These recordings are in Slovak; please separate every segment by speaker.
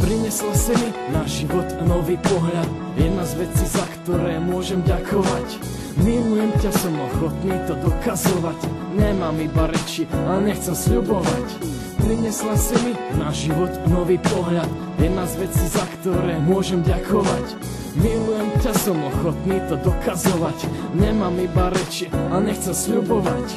Speaker 1: Priniesla si mi na život nový pohľad, jedna z vecí, za ktoré môžem ďakovať. Milujem ťa, som ochotný to dokazovať, nemám iba reči a nechcem sľubovať. Priniesla si mi na život nový pohľad, jedna z vecí, za ktoré môžem ďakovať. Milujem ťa, som ochotný to dokazovať, nemám iba reči a nechcem sľubovať.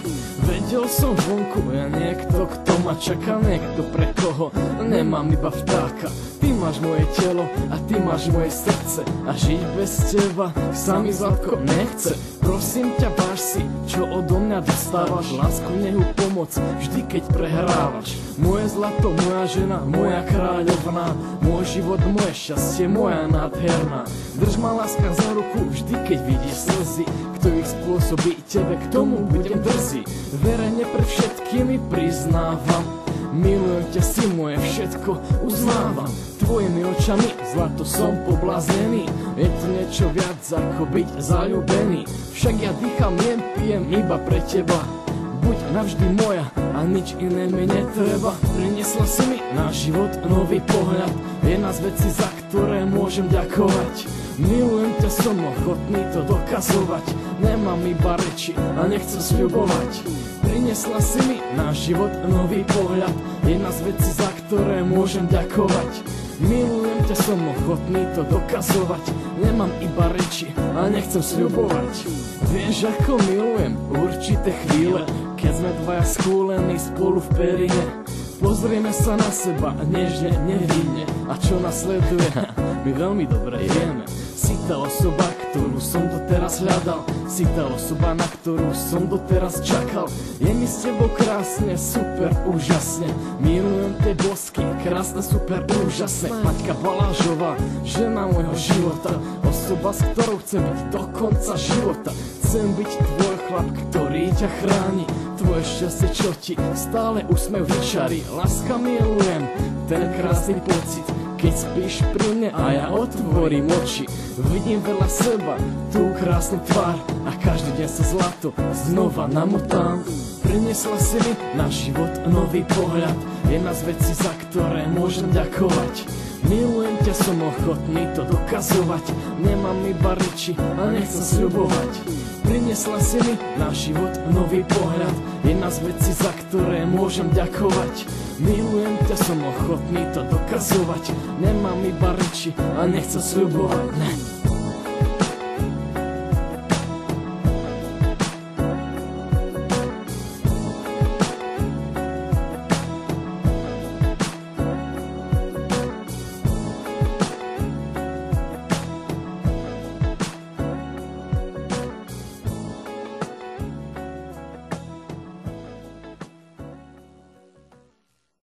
Speaker 1: Vedel som vonku, ja niekto, kto ma čaká, niekto pre koho nemám iba vtáka. Ty máš moje telo a ty máš moje srdce a žiť bez teba sa mi zlatko nechce. Prosím ťa, váž si, čo odo mňa dostávaš, lásku, nehu, pomoc, vždy keď prehrávaš. Moje zlato, moja žena, moja kráľovná, môj život, moje šťastie, moja nádherná. Drž ma, láska, za ruku, vždy keď vidíš slzy, kto ich spôsobí tebe, k tomu budem drzý. Verejne pred všetkými priznávam, milujem ťa, si moje všetko, uznávam. Tvojimi očami, zlato, som pobláznený, je to niečo viac ako byť zaľúbený. Však ja dýcham, jem, pijem iba pre teba, buď navždy moja a nič iné mi netreba. Priniesla si mi na život nový pohľad, jedna z vecí, za ktoré môžem ďakovať. Milujem ťa, som ochotný to dokazovať, nemám iba reči a nechcem sľubovať. Priniesla si mi na život nový pohľad, jedna z vecí, za ktoré môžem ďakovať. Milujem ťa, som ochotný to dokazovať, nemám iba reči a nechcem sľubovať. Vieš, ako milujem určité chvíle, keď sme dvaja skúlení spolu v perine. Pozrieme sa na seba nežne, nevinne, a čo nasleduje, my veľmi dobre vieme. Si tá osoba, ktorú som doteraz hľadal, si tá osoba, na ktorú som doteraz čakal. Je mi s tebou krásne, super, úžasne, milujem tie bosky, krásne, super, úžasne. Maťka Balážová, žena môjho života, osoba, s ktorou chcem byť do konca života. Chcem byť tvoj chlap, ktorý ťa chráni, tvoje šťastie, čo ti stále úsmev vyčarí. Láska, milujem ten krásny pocit, keď spíš pri mne a ja otvorím oči. Vidím veľa seba, tú krásnu tvár a každý deň sa zlato znova namotám. Priniesla si mi na život nový pohľad, jedna z vecí, za ktoré môžem ďakovať. Milujem ťa, som ochotný to dokazovať, nemám iba reči a nechcem sľubovať. Priniesla si mi na život nový pohľad, jedna z vecí, za ktoré môžem ďakovať. Milujem ťa, som ochotný to dokazovať, nemám iba reči a nechcem sľubovať.